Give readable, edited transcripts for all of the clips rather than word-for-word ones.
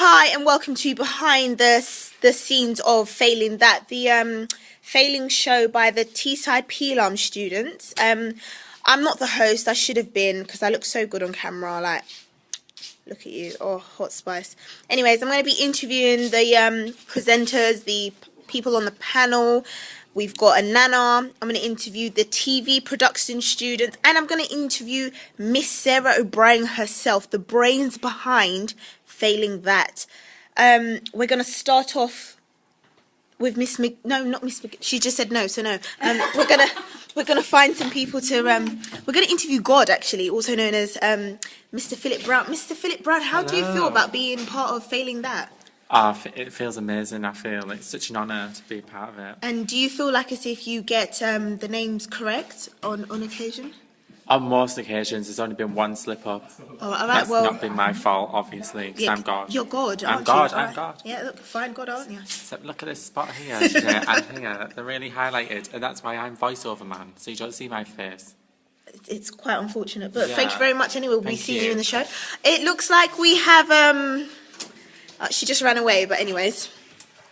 Hi and welcome to behind the scenes of Failing That, the failing show by the Teesside P-Alarm students. I'm not the host. I should have been because I look so good on camera. Like, look at you, oh, hot spice. Anyways, I'm going to be interviewing the presenters, the people on the panel. We've got a Nana. I'm going to interview the TV production students, and I'm going to interview Miss Sarah O'Brien herself, the brains behind Failing That. We're going to start off with Miss no, not Miss she just said no, so no. We're gonna find some people to we're gonna interview God, actually, also known as Mr. Philip Brown. Mr. Philip Brown, how do you feel about being part of Failing That? It feels amazing. I feel it's such an honour to be a part of it. And do you feel like as if you get the names correct on occasion? On most occasions, there's only been one slip up. Oh, all right, That's well, not been my fault, obviously, because I'm God. You're God, I'm aren't God, you? I'm right. God. Yeah, look, fine God, aren't you? Except look at this spot here, and here. They're really highlighted, and that's why I'm voiceover man, so you don't see my face. It's quite unfortunate, but Yeah. thank you very much anyway. We'll be Thank seeing you you. in the show. It looks like we have she just ran away, but anyways,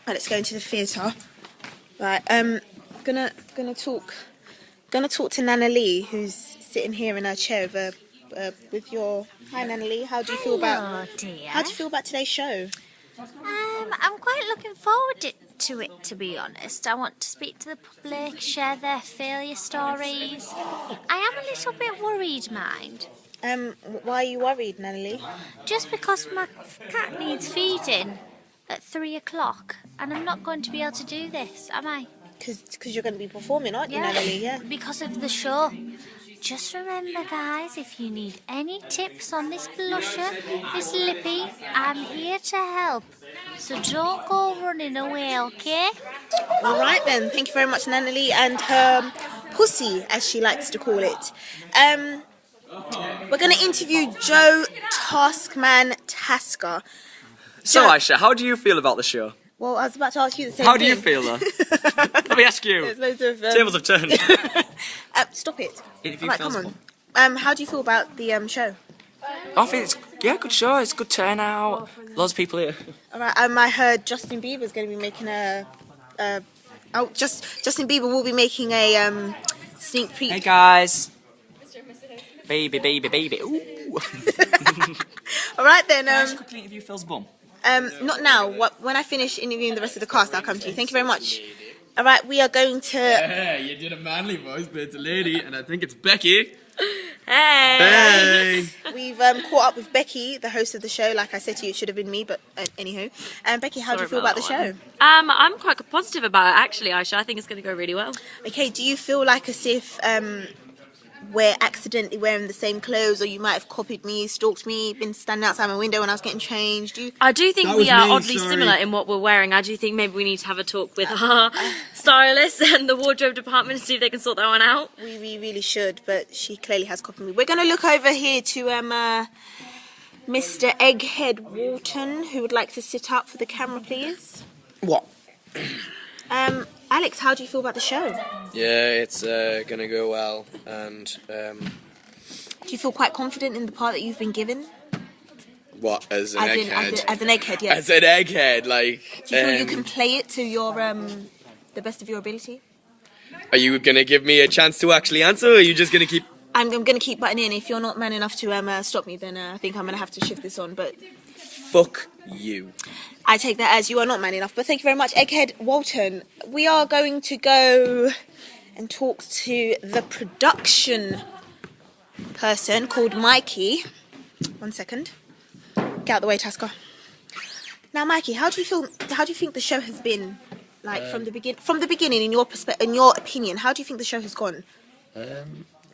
right, let's go into the theatre. Right, gonna talk to Nana Lee, who's sitting here in her chair with your. Hi, Nana Lee. How do you feel about? Dear. How do you feel about today's show? I'm quite looking forward to it, to be honest. I want to speak to the public, share their failure stories. I am a little bit worried, mind. Why are you worried, Nana Lee? Just because my cat needs feeding at 3 o'clock, and I'm not going to be able to do this, am I? Because you're going to be performing, aren't you, Nana Lee? Yeah. Because of the show. Just remember, guys, if you need any tips on this blusher, this lippy, I'm here to help. So don't go running away, okay? All right then. Thank you very much, Nana Lee, and her pussy, as she likes to call it. We're going to interview Joe Taskman Tasker. So, Joe- Isha, how do you feel about the show? Well, I was about to ask you the same How thing. do you feel, though? Let me ask you. There's loads of... Tables have turned. Stop it. Interview All right, come feels on. How do you feel about the show? I think it's good show. It's a good turnout. Lots of people here. All right. I heard Justin Bieber's going to be making Justin Bieber will be making a sneak peek. Hey guys. Baby. Ooh. All right then. Can I just quickly interview Phil's bum? Not now. When I finish interviewing the rest of the cast, I'll come to you. Thank you very much. All right, we are going to. Yeah, you did a manly voice, but it's a lady, and I think it's Becky. Hey! Hey! We've caught up with Becky, the host of the show. Like I said to you, it should have been me, but anywho. Becky, how do you feel about the show? I'm quite positive about it, actually, Aisha. I think it's going to go really well. Okay, do you feel like as if we're accidentally wearing the same clothes, or you might have copied me, stalked me, been standing outside my window when I was getting changed? I do think That we was are me, oddly sorry. similar in what we're wearing. I do think maybe we need to have a talk with our stylist and the wardrobe department and see if they can sort that one out. We really should, but she clearly has copied me. We're going to look over here to Mr. Egghead Walton, who would like to sit up for the camera, please. What? Alex, how do you feel about the show? Yeah, it's gonna go well, and Do you feel quite confident in the part that you've been given? what as an As egghead? an egghead, yes. As an egghead, like. Do you feel you can play it to your the best of your ability? Are you gonna give me a chance to actually answer, or are you just gonna keep? I'm going to keep butting in. If you're not man enough to stop me, then I think I'm going to have to shift this on. But Fuck you. I take that as you are not man enough. But thank you very much, Egghead Walton. We are going to go and talk to the production person called Mikey. 1 second. Get out the way, Tasker. Now, Mikey, how do you feel? How do you think the show has been? Like from the beginning, in your in your opinion, how do you think the show has gone?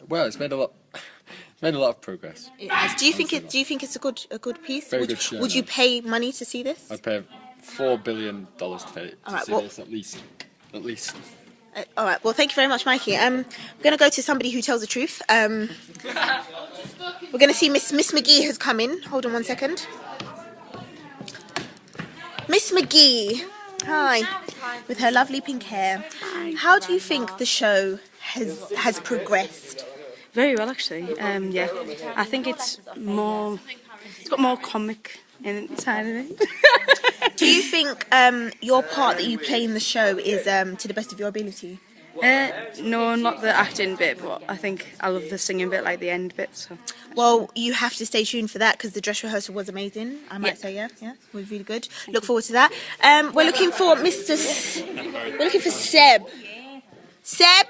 Well, it's made a lot. It's made a lot of progress. It has. Do you think it's a good piece? Very would, good show, Would you yeah. pay money to see this? I'd pay $4 billion to Alright, see well- this at least. At least. All right. Well, thank you very much, Mikey. We're going to go to somebody who tells the truth. We're going to see Miss McGee has come in. Hold on 1 second. Miss McGee. Hi. With her lovely pink hair. How do you think the show has progressed? Very well, actually. Yeah, I think it's got more comic inside of it. Do you think your part that you play in the show is to the best of your ability? No, not the acting bit, but I think I love the singing bit, like the end bit. So. Well, you have to stay tuned for that because the dress rehearsal was amazing. I might say, yeah, it was really good. Look forward to that. We're looking for we're looking for Seb. Seb.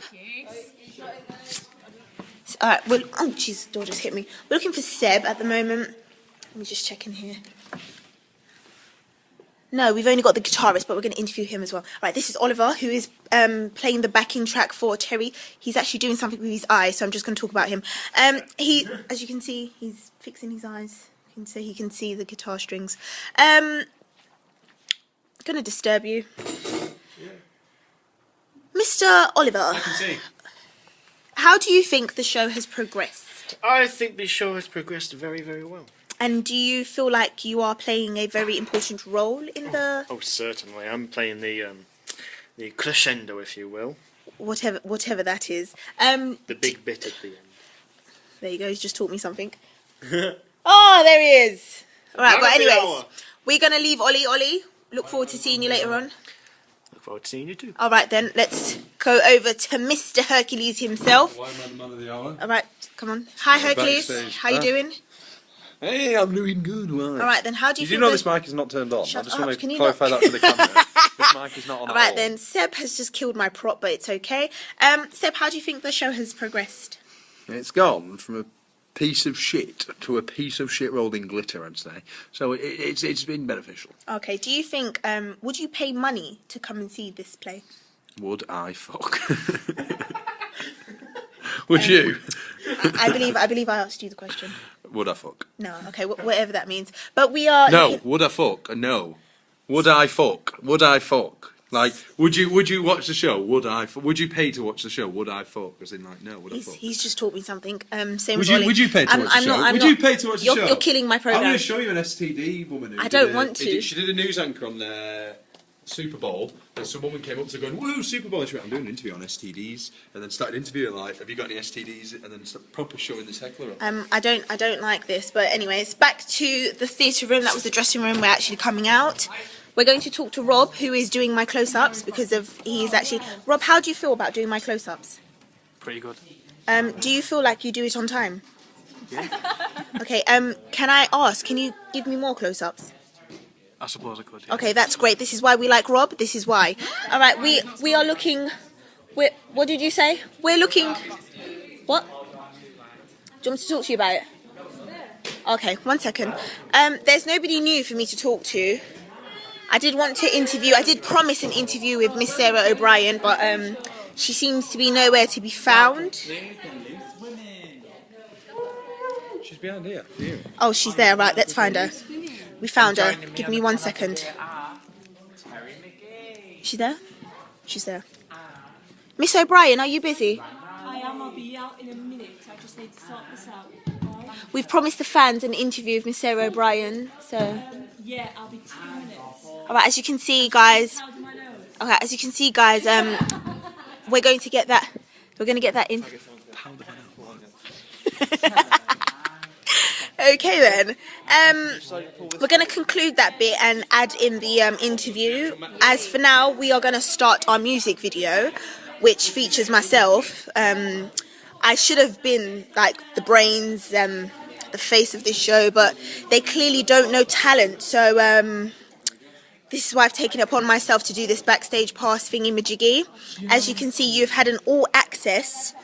All right. Well, oh, jeez, the door just hit me. We're looking for Seb at the moment. Let me just check in here. No, we've only got the guitarist, but we're going to interview him as well. Right, this is Oliver, who is playing the backing track for Terry. He's actually doing something with his eyes, so I'm just going to talk about him. He, as you can see, he's fixing his eyes, so he can see the guitar strings. Going to disturb you. Mr. Oliver, I can see. how do you think the show has progressed? I think the show has progressed very, very well. And do you feel like you are playing a very important role in the... Oh, certainly. I'm playing the crescendo, if you will. Whatever that is. The big bit at the end. There you go, he's just taught me something. Oh, there he is. Alright, but anyways, we're going to leave Ollie. Ollie, look forward to seeing you later on. Look forward to seeing you too. Alright then, let's go over to Mr. Hercules himself. Why am I the man of the hour? Alright, come on. Hi Hercules, Backstage. how you doing? Hey, I'm doing good. Why? Alright then, how do you You feel do know this mic is not turned on. Shut I just up, want can to you clarify not- that for the camera. This mic is not on at Alright all. then, Seb has just killed my prop, but it's okay. Seb, how do you think the show has progressed? It's gone from a piece of shit to a piece of shit rolled in glitter, I'd say. So it's been beneficial. Okay, do you think, would you pay money to come and see this play? Would I fuck? Would you? I believe I asked you the question. Would I fuck? No, okay, whatever that means. But we are... No. Would I fuck? No. Would I fuck? Would I fuck? Like, would you watch the show? Would I? Would you pay to watch the show? Would I fuck? As in, like, no. Would I fuck? He's just taught me something. Same Would as you? Ollie. Would you pay to watch the show? Would you pay to watch the show? You're killing my I'm program. going to show you an STD woman. Who I did don't a- want to. She did a news anchor on the Super Bowl, and some woman came up to her going, "Woo, Super Bowl!" And she went, "I'm doing an interview on STDs," and then started interviewing like, "Have you got any STDs?" And then proper showing this heckler up. I don't like this, but anyways, back to the theatre room. That was the dressing room. We're actually coming out. We're going to talk to Rob, who is doing my close-ups Rob, how do you feel about doing my close-ups? Pretty good. Do you feel like you do it on time? Yeah. Okay. Can I ask? Can you give me more close-ups? I suppose I could. Yeah. Okay, that's great. This is why we like Rob. This is why. All right, we are looking. What did you say? We're looking. What? Do you want me to talk to you about it? Okay, 1 second. There's nobody new for me to talk to. I did promise an interview with Miss Sarah O'Brien, but she seems to be nowhere to be found. She's behind here. Oh, she's there. Right, let's find her. We found her. Give me 1 second. Is she there? She's there. Miss O'Brien, are you busy? I am. I'll be out in a minute. I just need to sort this out. We've promised the fans an interview with Miss Sarah O'Brien, so... Yeah, I'll be 2 minutes. Alright, as you can see, guys... we're going to get that... We're going to get that in... Okay then, we're going to conclude that bit and add in the interview. As for now, we are going to start our music video, which features myself. I should have been like the brains, the face of this show, but they clearly don't know talent. So this is why I've taken it upon myself to do this backstage pass thingy-majiggy. As you can see, you've had an all-access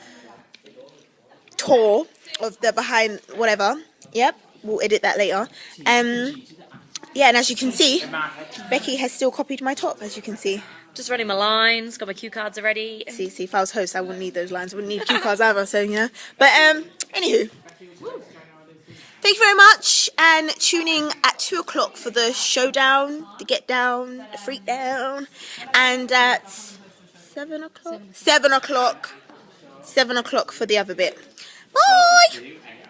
tour of the behind whatever. Yep, we'll edit that later. Yeah, and as you can see, Becky has still copied my top, as you can see. Just ready my lines, got my cue cards already. See, if I was host, I wouldn't need those lines. I wouldn't need cue cards either, so, you know. But, anywho. Thank you very much, and tune in at 2 o'clock for the showdown, the get down, the freak down, and at 7 o'clock? 7 o'clock. 7 o'clock for the other bit. Bye!